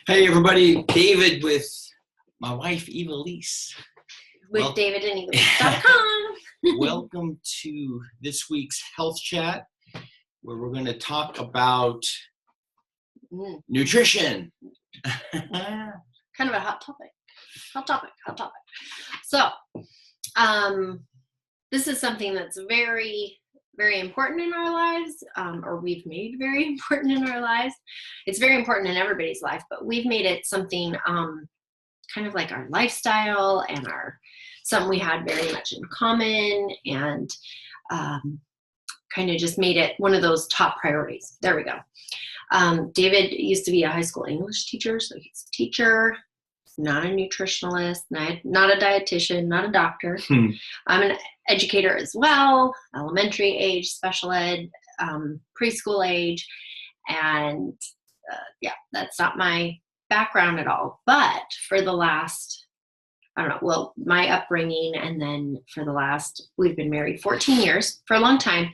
Hey everybody, David with my wife Eva Lise. With davidandeva.com. Welcome to this week's health chat, where we're going to talk about nutrition. Kind of a hot topic. So, this is something that's very, very important in our lives, or we've made very important in our lives. It's very important in everybody's life, but we've made it something kind of like our lifestyle and something we had very much in common, and kind of just made it one of those top priorities. There we go. David used to be a high school English teacher, so he's a teacher, not a nutritionalist, not a dietitian, not a doctor. I'm an educator as well, elementary age, special ed, preschool age, and that's not my background at all. But for the last, my upbringing, and then we've been married 14 years, for a long time,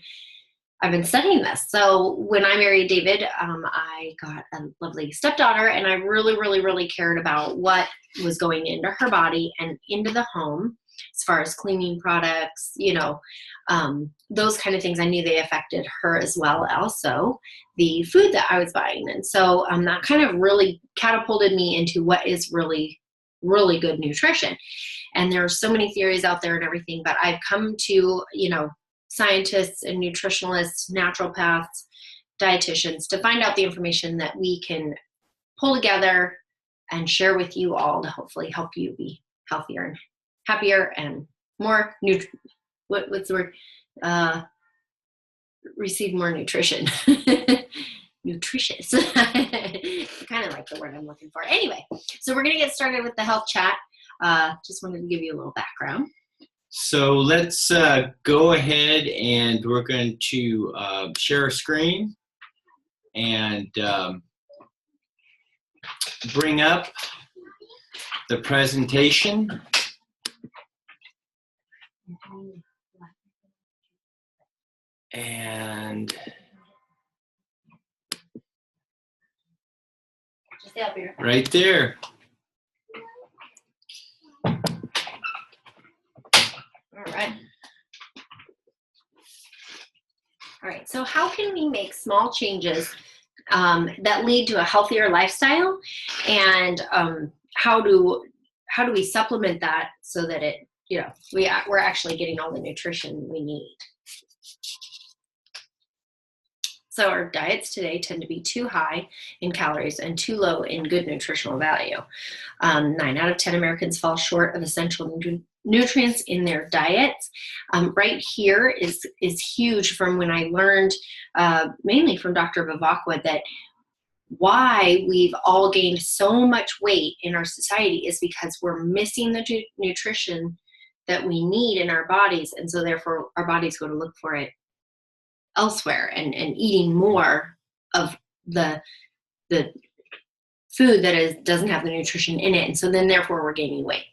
I've been studying this. So when I married David, I got a lovely stepdaughter, and I really, really, really cared about what was going into her body and into the home as far as cleaning products, those kind of things. I knew they affected her as well. Also, the food that I was buying. And so that kind of really catapulted me into what is really, really good nutrition. And there are so many theories out there and everything, but I've come to, scientists and nutritionalists, naturopaths, dietitians, to find out the information that we can pull together and share with you all to hopefully help you be healthier and happier and more what's the word? Receive more nutrition. Nutritious. Kind of like the word I'm looking for. Anyway, so we're going to get started with the health chat. Just wanted to give you a little background. So let's go ahead, and we're going to share a screen and bring up the presentation. And right there. All right. So how can we make small changes that lead to a healthier lifestyle, and how do we supplement that so that we're actually getting all the nutrition we need? So our diets today tend to be too high in calories and too low in good nutritional value. 9 out of 10 Americans fall short of essential nutrients in their diets. Right here is huge from when I learned, mainly from Dr. Vivacqua, that why we've all gained so much weight in our society is because we're missing the nutrition that we need in our bodies, and so therefore our bodies go to look for it elsewhere, and eating more of the food that doesn't have the nutrition in it, and so then therefore we're gaining weight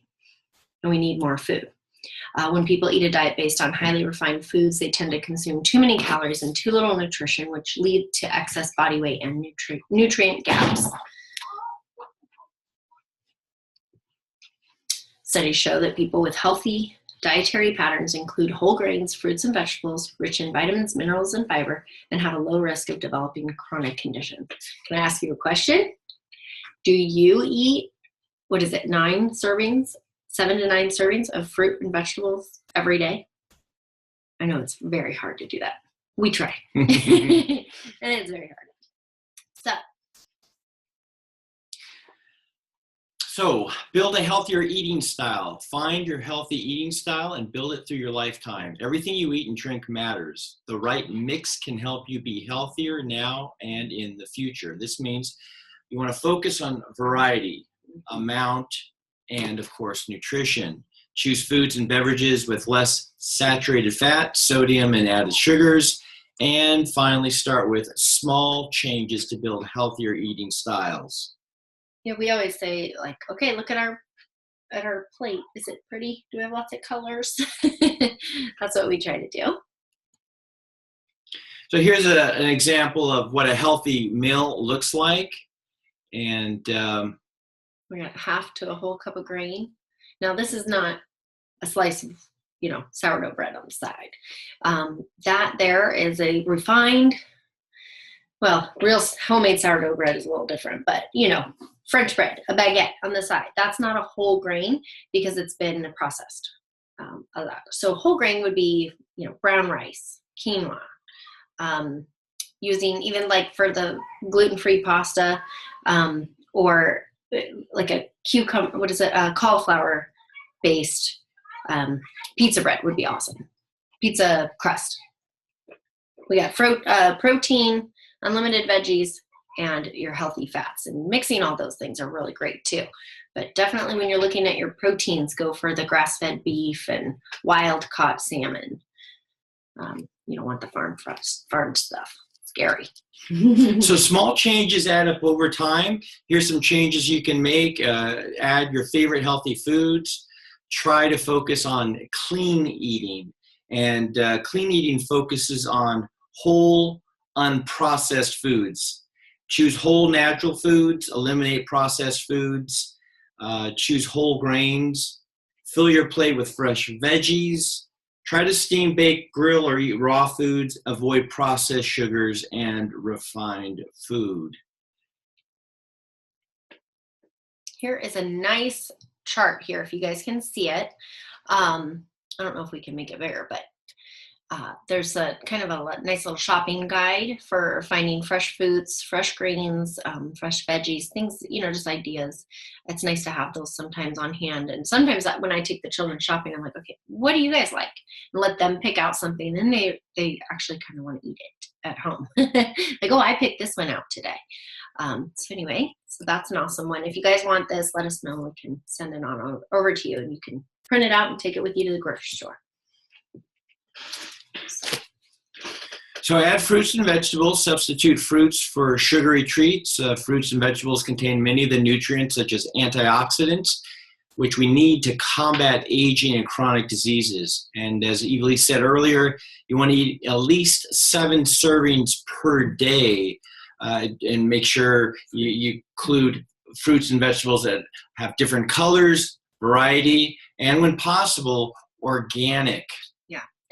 and we need more food. When people eat a diet based on highly refined foods, they tend to consume too many calories and too little nutrition, which lead to excess body weight and nutrient gaps. Studies show that people with healthy dietary patterns include whole grains, fruits, and vegetables, rich in vitamins, minerals, and fiber, and have a low risk of developing chronic conditions. Can I ask you a question? Do you eat, 7 to 9 servings of fruit and vegetables every day? I know it's very hard to do that. We try. And it's very hard. So build a healthier eating style. Find your healthy eating style and build it through your lifetime. Everything you eat and drink matters. The right mix can help you be healthier now and in the future. This means you want to focus on variety, amount, and of course, nutrition. Choose foods and beverages with less saturated fat, sodium, and added sugars. And finally, start with small changes to build healthier eating styles. We always say, like, okay, look at our plate. Is it pretty? Do we have lots of colors? That's what we try to do. So here's an example of what a healthy meal looks like. And We're going to half to a whole cup of grain. Now, this is not a slice of, sourdough bread on the side. That there is a refined, well, real homemade sourdough bread is a little different, but, French bread, a baguette on the side. That's not a whole grain because it's been processed a lot. So whole grain would be, brown rice, quinoa, using even like for the gluten-free pasta, or like a cucumber, cauliflower based pizza bread would be awesome. Pizza crust. We got protein, unlimited veggies, and your healthy fats. And mixing all those things are really great too. But definitely when you're looking at your proteins, go for the grass-fed beef and wild-caught salmon. You don't want the farm stuff. Scary. So small changes add up over time. Here's some changes you can make. Add your favorite healthy foods. Try to focus on clean eating. And clean eating focuses on whole, unprocessed foods. Choose whole natural foods. Eliminate processed foods. Choose whole grains. Fill your plate with fresh veggies. Try to steam, bake, grill, or eat raw foods. Avoid processed sugars and refined food. Here is a nice chart here, if you guys can see it. I don't know if we can make it bigger, but there's a kind of a nice little shopping guide for finding fresh foods, fresh greens, fresh veggies, things, just ideas. It's nice to have those sometimes on hand. And sometimes when I take the children shopping, I'm like, okay, what do you guys like? And let them pick out something. And they actually kind of want to eat it at home. Like, oh, I picked this one out today. So anyway, so that's an awesome one. If you guys want this, let us know. We can send it on over to you, and you can print it out and take it with you to the grocery store. So add fruits and vegetables. Substitute fruits for sugary treats. Fruits and vegetables contain many of the nutrients such as antioxidants, which we need to combat aging and chronic diseases. And as Evalie said earlier, you want to eat at least 7 servings per day, and make sure you include fruits and vegetables that have different colors, variety, and when possible, organic.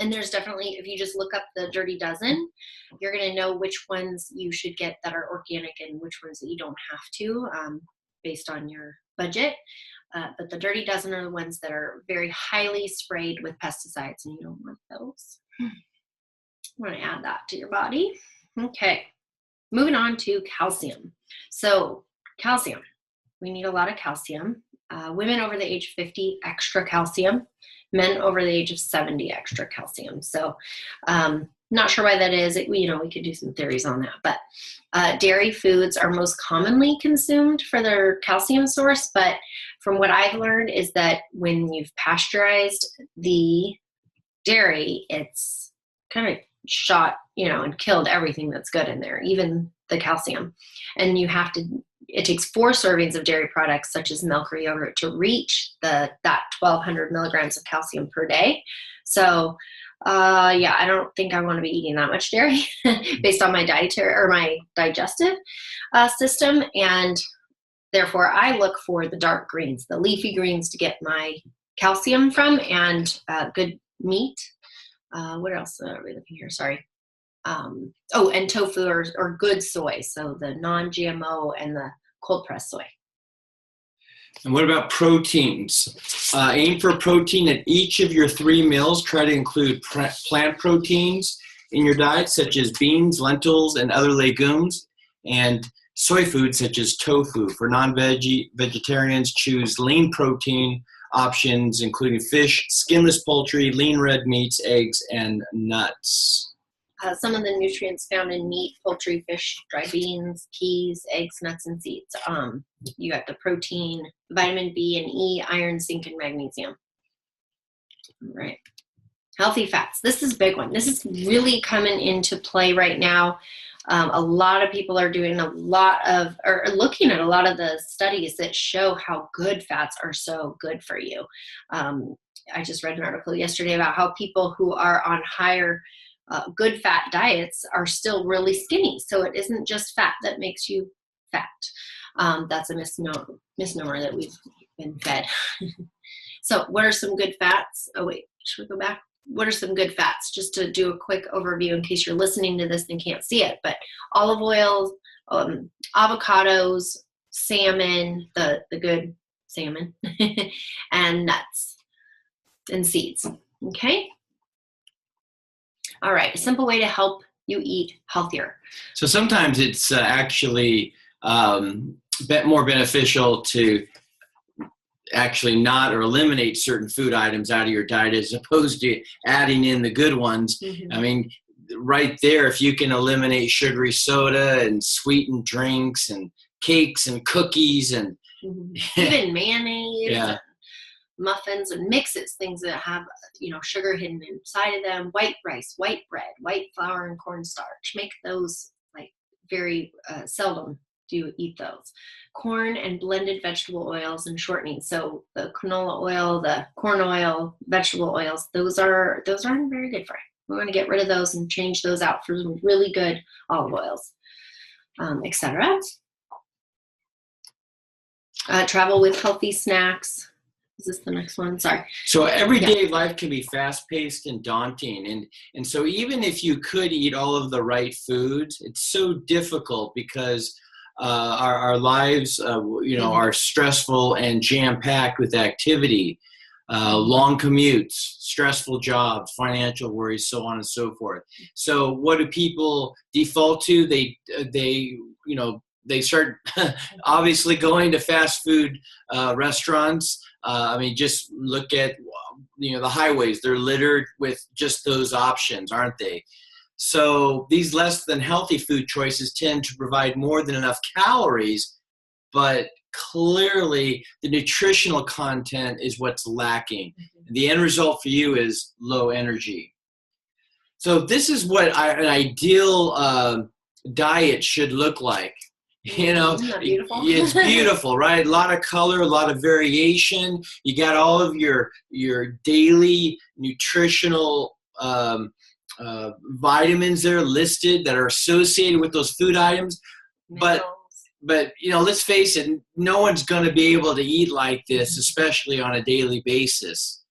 And there's definitely, if you just look up the Dirty Dozen, you're going to know which ones you should get that are organic and which ones that you don't have to, based on your budget. But the Dirty Dozen are the ones that are very highly sprayed with pesticides, and you don't want those. I'm going to add that to your body. Okay, moving on to calcium. So calcium, we need a lot of calcium. Women over the age of 50, extra calcium. Men over the age of 70, extra calcium. So not sure why that is. We could do some theories on that. But dairy foods are most commonly consumed for their calcium source. But from what I've learned is that when you've pasteurized the dairy, it's kind of shot, and killed everything that's good in there, even the calcium. And it takes 4 servings of dairy products such as milk or yogurt to reach that 1,200 milligrams of calcium per day. So I don't think I want to be eating that much dairy based on my dietary or my digestive system. And therefore I look for the dark greens, the leafy greens, to get my calcium from, and good meat. What else are we looking here? Sorry. And tofu or good soy. So the non-GMO and the cold pressed soy. And what about proteins? Aim for protein at each of your 3 meals. Try to include plant proteins in your diet, such as beans, lentils, and other legumes, and soy foods such as tofu. For non-vegetarians, choose lean protein options, including fish, skinless poultry, lean red meats, eggs, and nuts. Some of the nutrients found in meat, poultry, fish, dry beans, peas, eggs, nuts, and seeds. You got the protein, vitamin B and E, iron, zinc, and magnesium. All right. Healthy fats. This is a big one. This is really coming into play right now. A lot of people are doing looking at a lot of the studies that show how good fats are so good for you. I just read an article yesterday about how people who are on higher good fat diets are still really skinny. So it isn't just fat that makes you fat. That's a misnomer that we've been fed. So what are some good fats? Oh wait, should we go back? What are some good fats? Just to do a quick overview in case you're listening to this and can't see it, but olive oil, avocados, salmon, the good salmon, and nuts and seeds. Okay. All right. A simple way to help you eat healthier. So sometimes it's actually more beneficial to actually not or eliminate certain food items out of your diet as opposed to adding in the good ones. Mm-hmm. I mean, right there, if you can eliminate sugary soda and sweetened drinks and cakes and cookies and even mayonnaise, yeah, muffins and mixes, things that have, sugar hidden inside of them, white rice, white bread, white flour and cornstarch, make those like very seldom do you eat those. Corn and blended vegetable oils and shortening. So the canola oil, the corn oil, vegetable oils, those aren't very good for you. We want to get rid of those and change those out for some really good olive oils, etc. Travel with healthy snacks. Is this the next one? Sorry. So everyday life can be fast-paced and daunting. And so even if you could eat all of the right foods, it's so difficult because our lives, are stressful and jam-packed with activity, long commutes, stressful jobs, financial worries, so on and so forth. So what do people default to? They start obviously going to fast food restaurants. Just look at, the highways. They're littered with just those options, aren't they? So these less than healthy food choices tend to provide more than enough calories, but clearly the nutritional content is what's lacking. Mm-hmm. The end result for you is low energy. So this is what an ideal diet should look like. Isn't that beautiful? It's beautiful, right? A lot of color, a lot of variation. You got all of your daily nutritional vitamins there listed that are associated with those food items. But let's face it, no one's going to be able to eat like this, especially on a daily basis.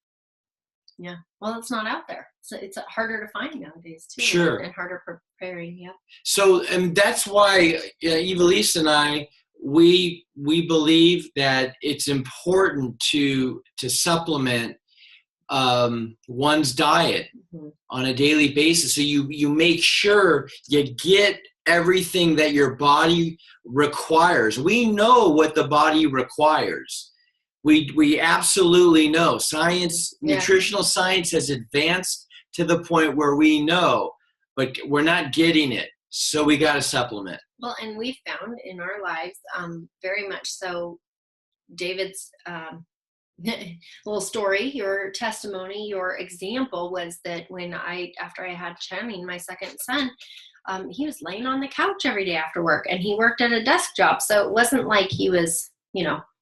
Yeah. Well, it's not out there. So it's harder to find nowadays too. Sure. And harder preparing. Yeah. So, and that's why Evelise and I, we believe that it's important to supplement one's diet on a daily basis. So you make sure you get everything that your body requires. We know what the body requires. We absolutely know. Science, nutritional science has advanced to the point where we know, but we're not getting it. So we got to supplement. Well, and we found in our lives, very much so, David's little story, your testimony, your example was that after I had Channing, my second son, he was laying on the couch every day after work, and he worked at a desk job. So it wasn't like he was,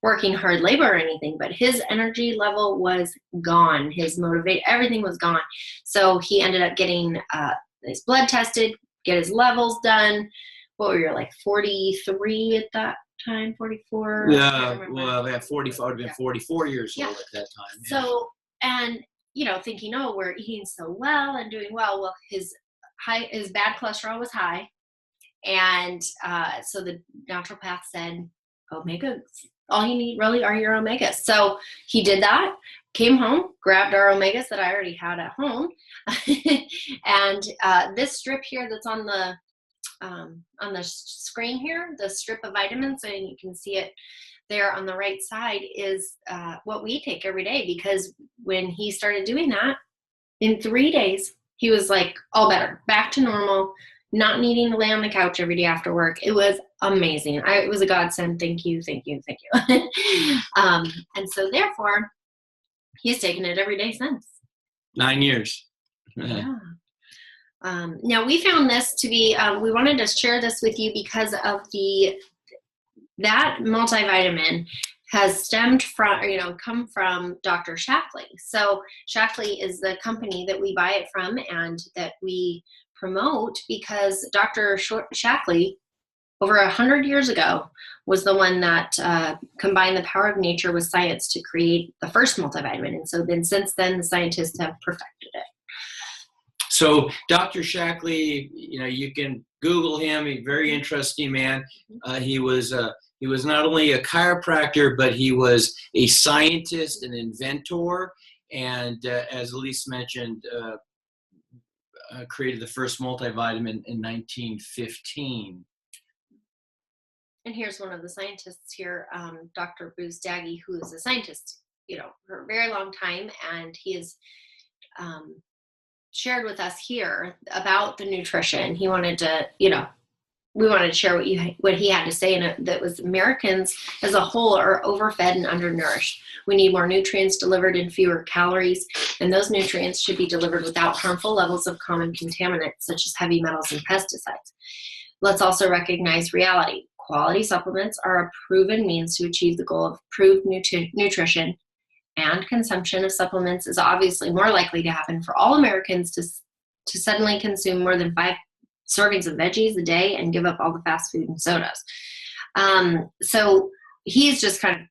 working hard labor or anything, but his energy level was gone. His motivation, everything was gone. So he ended up getting his blood tested, get his levels done. What were you, like 43 at that time, 44? Yeah, well, I would have been 44 years old at that time. Yeah. So, and, thinking, we're eating so well and doing well. Well, his bad cholesterol was high. And so the naturopath said, omegas. All you need really are your omegas. So he did that, came home, grabbed our omegas that I already had at home. And this strip here that's on the screen here, the strip of vitamins, and you can see it there on the right side, is what we take every day. Because when he started doing that, in 3 days, he was like all better, back to normal, not needing to lay on the couch every day after work. It was amazing. It was a godsend. Thank you. And so therefore, he's taken it every day since. 9 years. Yeah. Now we found this to be, we wanted to share this with you because of that multivitamin has stemmed from, come from Dr. Shaklee. So Shaklee is the company that we buy it from and that we promote, because Dr. Shaklee over 100 years ago, was the one that combined the power of nature with science to create the first multivitamin. And so then since then, the scientists have perfected it. So Dr. Shaklee, you can Google him. He's a very interesting man. He was not only a chiropractor, but he was a scientist, an inventor, and as Elise mentioned, created the first multivitamin in 1915. And here's one of the scientists here, Dr. Bruce Daggy, who is a scientist, for a very long time, and he has shared with us here about the nutrition. He wanted to, we wanted to share what he had to say, and that was Americans as a whole are overfed and undernourished. We need more nutrients delivered in fewer calories, and those nutrients should be delivered without harmful levels of common contaminants such as heavy metals and pesticides. Let's also recognize reality. Quality supplements are a proven means to achieve the goal of improved nutrition, and consumption of supplements is obviously more likely to happen for all Americans to suddenly consume more than 5 servings of veggies a day and give up all the fast food and sodas. So he's just kind of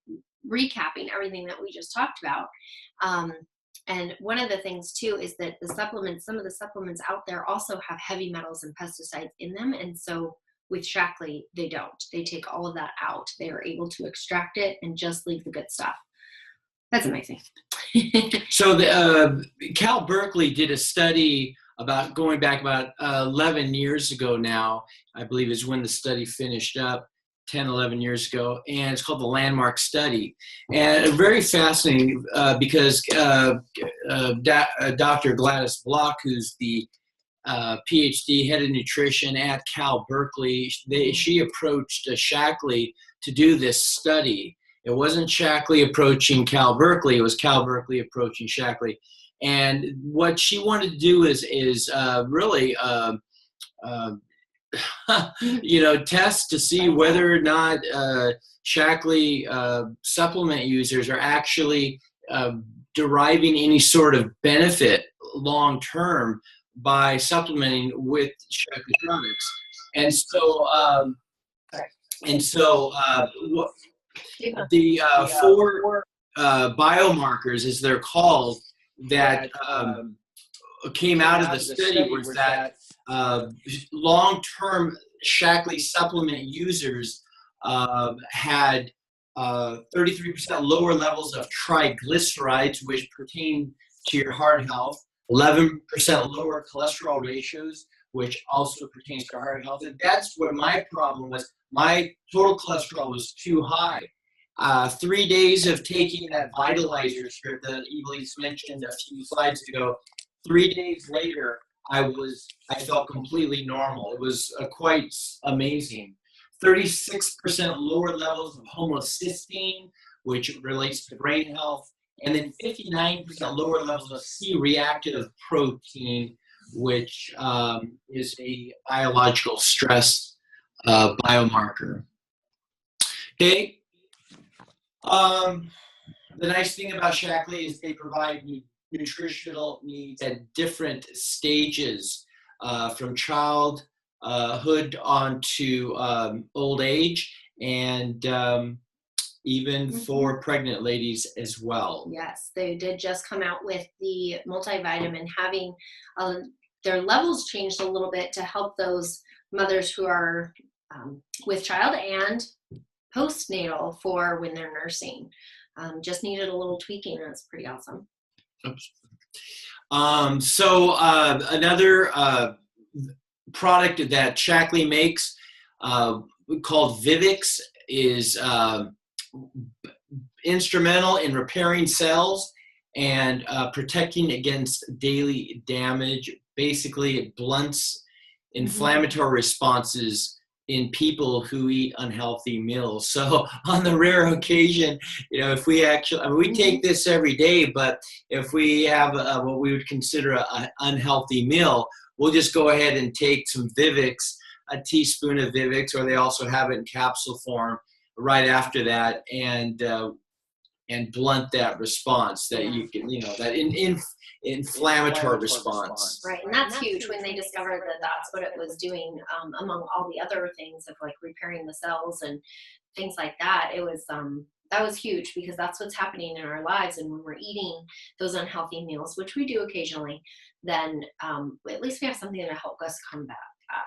recapping everything that we just talked about. And one of the things too is that some of the supplements out there also have heavy metals and pesticides in them. And so with Shaklee, they don't. They take all of that out. They are able to extract it and just leave the good stuff. That's amazing. So Cal Berkeley did a study going back about 11 years ago now, I believe is when the study finished up, 10, 11 years ago, and it's called the Landmark Study. And very fascinating because Dr. Gladys Block, who's the PhD head of nutrition at Cal Berkeley, she approached Shaklee to do this study. It wasn't Shaklee approaching Cal Berkeley, it was Cal Berkeley approaching Shaklee. And what she wanted to do is really test to see whether or not Shaklee supplement users are actually deriving any sort of benefit long term by supplementing with Shaklee products. And so the 4 biomarkers, as they're called, that came out of the study was that long-term Shaklee supplement users had 33% lower levels of triglycerides, which pertain to your heart health, 11% lower cholesterol ratios, which also pertains to heart health. And that's what my problem was. My total cholesterol was too high. 3 days of taking that Vitalizer strip that Elise mentioned a few slides ago, 3 days later, I felt completely normal. It was quite amazing. 36% lower levels of homocysteine, which relates to brain health, and then 59% lower levels of C-reactive protein, which is a biological stress biomarker. Okay. The nice thing about Shaklee is they provide nutritional needs at different stages, from childhood on to old age, and even for pregnant ladies as well. Yes, they did just come out with the multivitamin, having their levels changed a little bit to help those mothers who are with child and postnatal for when they're nursing. Just needed a little tweaking, and it's pretty awesome. Oops. So another product that Shaklee makes called Vivix is instrumental in repairing cells and protecting against daily damage. Basically, it blunts inflammatory responses in people who eat unhealthy meals. So on the rare occasion, if we actually, we take this every day, but if we have what we would consider an unhealthy meal, we'll just go ahead and take some Vivix, a teaspoon of Vivix, or they also have it in capsule form right after that. And and blunt that response that you can, that inflammatory response. Right, and that's huge when they discovered that that's what it was doing, among all the other things of like repairing the cells and things like that. It was that was huge because that's what's happening in our lives. And when we're eating those unhealthy meals, which we do occasionally, then at least we have something to help us combat that.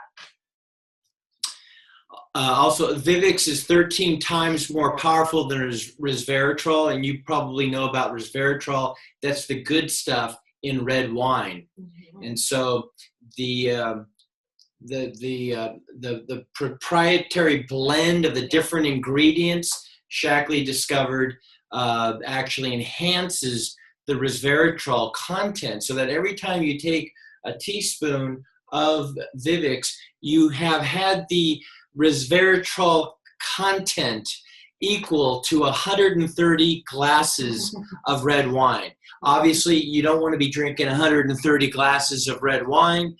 Also, Vivix is 13 times more powerful than resveratrol, and you probably know about resveratrol. That's the good stuff in red wine, and so the proprietary blend of the different ingredients Shaklee discovered actually enhances the resveratrol content, so that every time you take a teaspoon of Vivix, you have had the resveratrol content equal to 130 glasses of red wine. Obviously, you don't want to be drinking 130 glasses of red wine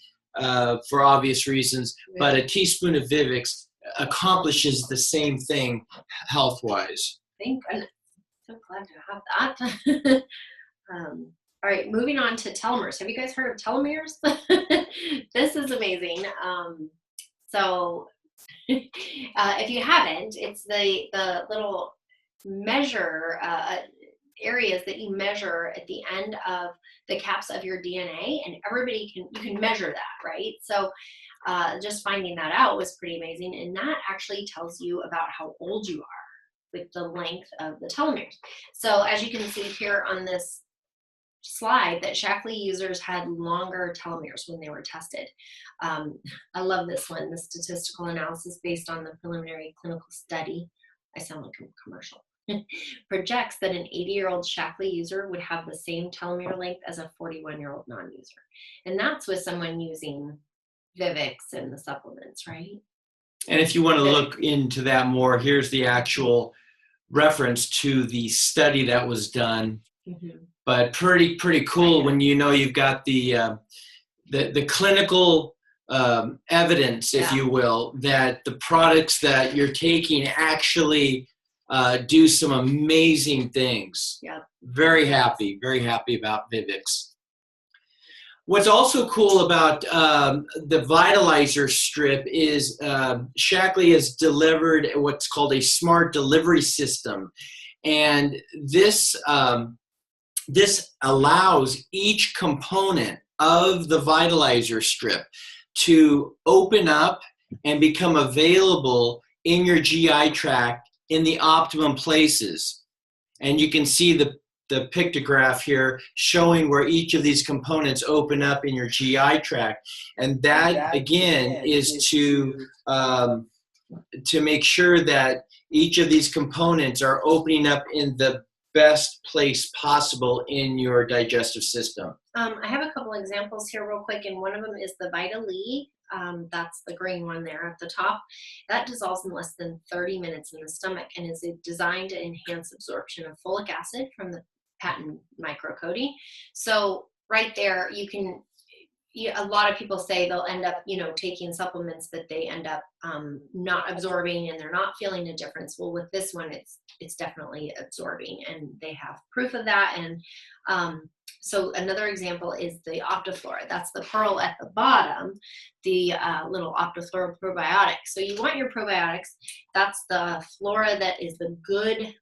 for obvious reasons, but a teaspoon of Vivix accomplishes the same thing health-wise. Thank goodness. So glad to have that. All right, moving on to telomeres. Have you guys heard of telomeres? This is amazing. So if you haven't, it's the little measure areas that you measure at the end of the caps of your DNA, and you can measure that, right? So just finding that out was pretty amazing, and that actually tells you about how old you are with the length of the telomeres. So as you can see here on this slide, that Shaklee users had longer telomeres when they were tested. I love this one. The statistical analysis based on the preliminary clinical study, I sound like a commercial, projects that an 80-year-old Shaklee user would have the same telomere length as a 41-year-old non-user. And that's with someone using Vivix and the supplements, right? And if you want to look into that more, here's the actual reference to the study that was done. But pretty cool when you've got the clinical evidence, if you will, that the products that you're taking actually do some amazing things. Yeah. Very happy about Vivix. What's also cool about the Vitalizer strip is Shaklee has delivered what's called a smart delivery system, and this allows each component of the Vitalizer strip to open up and become available in your GI tract in the optimum places. And you can see the pictograph here showing where each of these components open up in your GI tract. And that again is to make sure that each of these components are opening up in the best place possible in your digestive system. I have a couple examples here real quick, and one of them is the Vitalee. That's the green one there at the top. That dissolves in less than 30 minutes in the stomach and is designed to enhance absorption of folic acid from the patent microcoating. So right there, a lot of people say they'll end up, taking supplements that they end up not absorbing, and they're not feeling a difference. Well, with this one, it's definitely absorbing, and they have proof of that. And so another example is the Optiflora. That's the pearl at the bottom, the little Optiflora probiotic. So you want your probiotics. That's the flora that is the good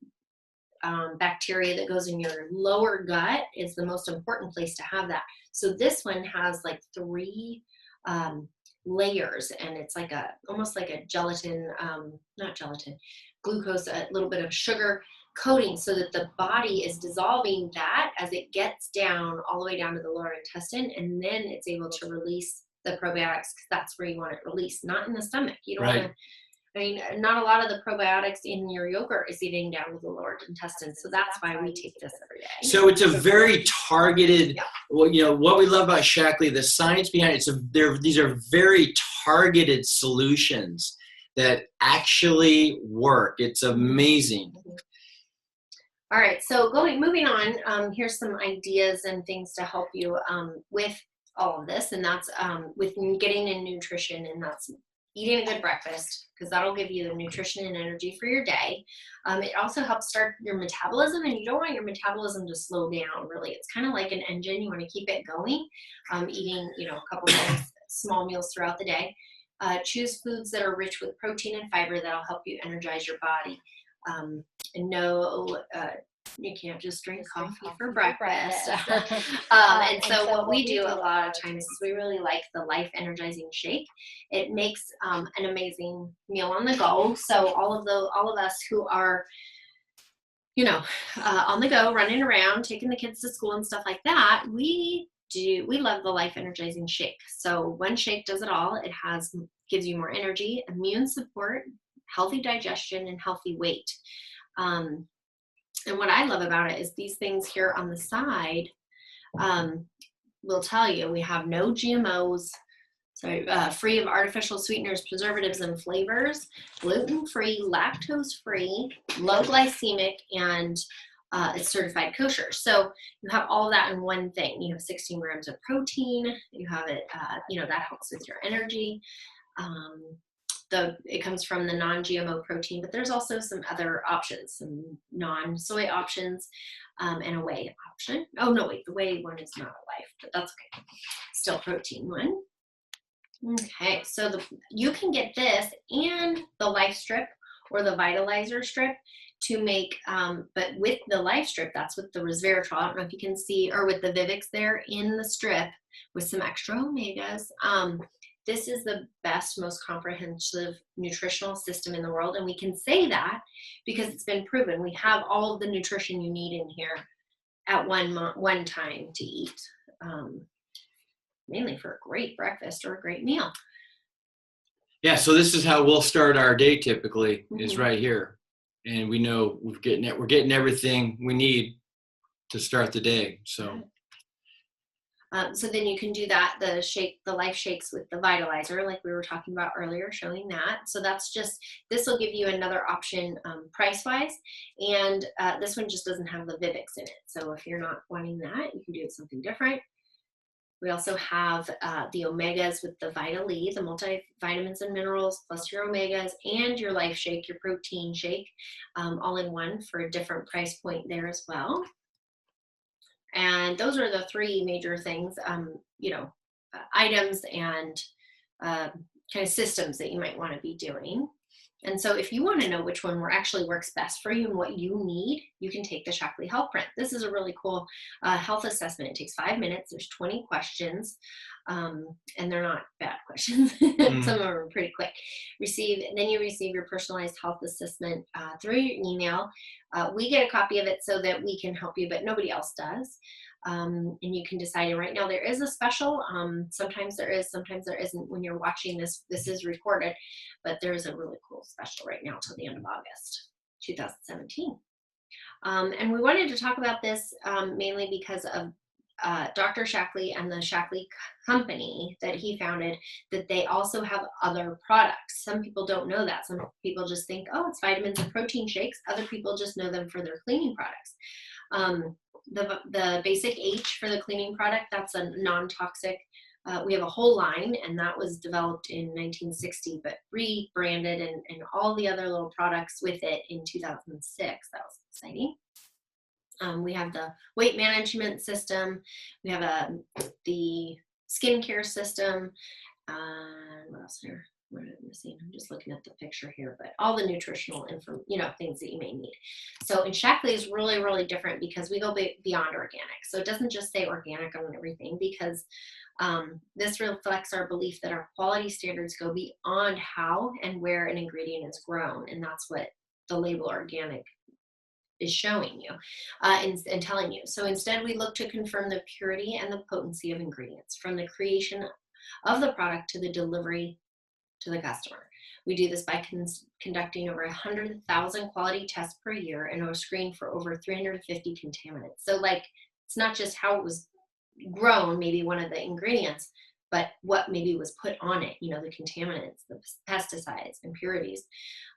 bacteria that goes in your lower gut, is the most important place to have that. So this one has like 3 layers, and it's like almost like a gelatin, not gelatin, glucose, a little bit of sugar coating, so that the body is dissolving that as it gets down all the way down to the lower intestine, and then it's able to release the probiotics, because that's where you want it released, not in the stomach. You don't want to. I mean, not a lot of the probiotics in your yogurt is getting down to the lower intestine, so that's why we take this every day. So it's a very targeted. Well, what we love about Shaklee, the science behind it. These are very targeted solutions that actually work. It's amazing. All right, so moving on. Here's some ideas and things to help you with all of this, and that's with getting in nutrition, and that's eating a good breakfast, because that'll give you the nutrition and energy for your day. It also helps start your metabolism, and you don't want your metabolism to slow down, really. It's kind of like an engine. You want to keep it going, eating, a couple of small meals throughout the day. Choose foods that are rich with protein and fiber that'll help you energize your body. And no, you can't just drink coffee for breakfast. And so what we do a lot of times is we really like the Life Energizing Shake. It makes an amazing meal on the go. So all of us who are, on the go, running around, taking the kids to school and stuff like that, we love the Life Energizing Shake. So one shake does it all. It gives you more energy, immune support, healthy digestion, and healthy weight. And what I love about it is these things here on the side will tell you we have no GMOs, free of artificial sweeteners, preservatives, and flavors, gluten-free, lactose-free, low glycemic, and it's certified kosher. So you have all of that in one thing. You have 16 grams of protein. You have it, that helps with your energy. It comes from the non-GMO protein, but there's also some other options, some non-soy options, and a whey option. Oh, no, wait, the whey one is not a Life, but that's okay. Still protein one. Okay, so you can get this and the Life Strip or the Vitalizer Strip to make, but with the Life Strip, that's with the resveratrol. I don't know if you can see, or with the Vivix there in the strip with some extra omegas. This is the best, most comprehensive nutritional system in the world. And we can say that because it's been proven. We have all of the nutrition you need in here at one time to eat, mainly for a great breakfast or a great meal. Yeah, so this is how we'll start our day typically, is right here. And we know we're getting everything we need to start the day. So. So then you can do that, the Life Shakes with the Vitalizer, like we were talking about earlier, showing that. So this will give you another option price-wise. And this one just doesn't have the Vivix in it. So if you're not wanting that, you can do something different. We also have the omegas with the Vitaly, the multivitamins and minerals, plus your omegas and your Life Shake, your protein shake, all in one for a different price point there as well. And those are the three major things, items and kind of systems that you might want to be doing. And so if you want to know which one actually works best for you and what you need, you can take the Shaklee Health Print. This is a really cool health assessment. It takes 5 minutes. There's 20 questions, and they're not bad questions. Some of them are pretty quick. Then you receive your personalized health assessment through your email. We get a copy of it so that we can help you, but nobody else does. And you can decide. And right now there is a special. Sometimes there is, sometimes there isn't. When you're watching this is recorded, but there is a really cool special right now till the end of August 2017. And we wanted to talk about this mainly because of Dr. Shaklee and the Shaklee company that he founded, that they also have other products. Some people don't know that. Some people just think, oh, it's vitamins and protein shakes. Other people just know them for their cleaning products. The Basic H for the cleaning product, that's a non-toxic. We have a whole line, and that was developed in 1960, but rebranded and all the other little products with it in 2006. That was exciting. We have the weight management system. We have the skincare system. What else here? What am I missing? I'm just looking at the picture here, but all the nutritional things that you may need. So in Shaklee is really, really different because we go beyond organic. So it doesn't just say organic on everything, because this reflects our belief that our quality standards go beyond how and where an ingredient is grown. And that's what the label organic is showing you and telling you. So instead, we look to confirm the purity and the potency of ingredients from the creation of the product to the delivery to the customer. We do this by conducting over 100,000 quality tests per year and are screened for over 350 contaminants. So it's not just how it was grown, maybe one of the ingredients, but what maybe was put on it, the contaminants, the pesticides, impurities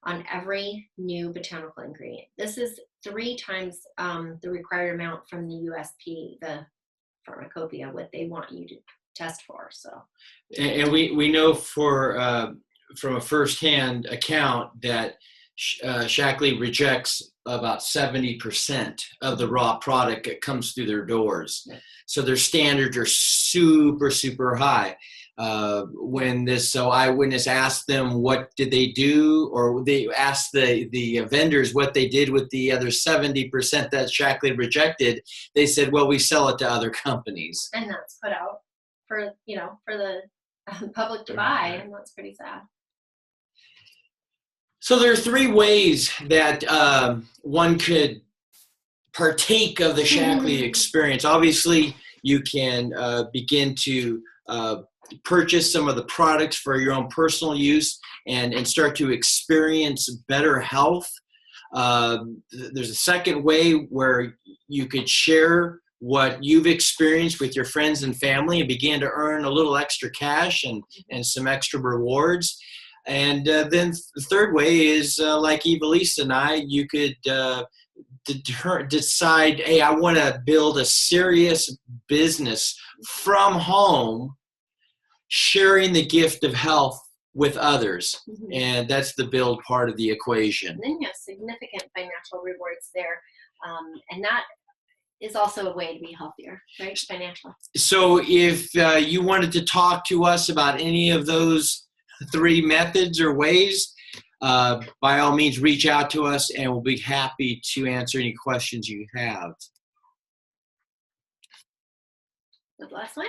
on every new botanical ingredient. This is 3 times the required amount from the USP, the pharmacopoeia, what they want you to test for. So, and we know for from a firsthand account that Shaklee rejects about 70% of the raw product that comes through their doors. So their standards are super, super high. When this eyewitness asked them what did they do, or they asked the vendors what they did with the other 70% that Shaklee rejected, they said, well, we sell it to other companies. And that's put out for, for the public to buy, and that's pretty sad. So there are 3 ways that one could partake of the Shaklee experience. Obviously, you can begin to purchase some of the products for your own personal use and start to experience better health. There's a second way where you could share what you've experienced with your friends and family and begin to earn a little extra cash and some extra rewards. And then the third way is like Evelise and I, you could decide, hey, I want to build a serious business from home, sharing the gift of health with others. And that's the build part of the equation. And then you have significant financial rewards there. And that is also a way to be healthier, right? Financially. So if you wanted to talk to us about any of those 3 methods or ways, by all means, reach out to us and we'll be happy to answer any questions you have. The last one.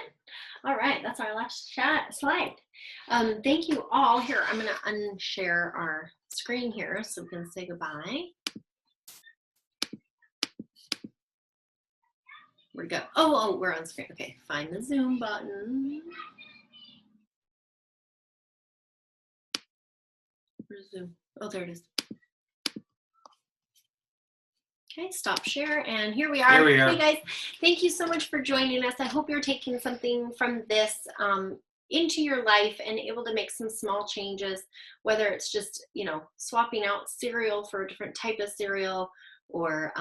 All right, that's our last slide. Thank you all. Here, I'm going to unshare our screen here so we can say goodbye. Where'd it go? Oh, we're on screen. Okay, find the Zoom button. Where's Zoom? Oh, there it is. Okay, stop share, and here we are. Here we are. Hey guys, thank you so much for joining us. I hope you're taking something from this into your life and able to make some small changes, whether it's just, swapping out cereal for a different type of cereal, or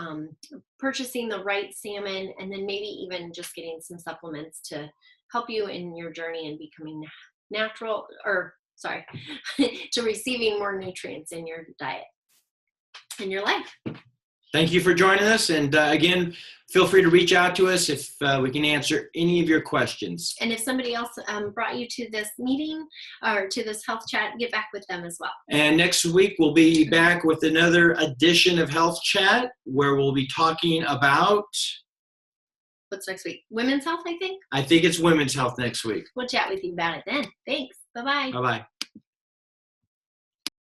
purchasing the right salmon, and then maybe even just getting some supplements to help you in your journey and becoming to receiving more nutrients in your diet, in your life. Thank you for joining us. And again, feel free to reach out to us if we can answer any of your questions. And if somebody else brought you to this meeting or to this health chat, get back with them as well. And next week, we'll be back with another edition of Health Chat, where we'll be talking about... What's next week? Women's health, I think? I think it's women's health next week. We'll chat with you about it then. Thanks. Bye-bye. Bye-bye.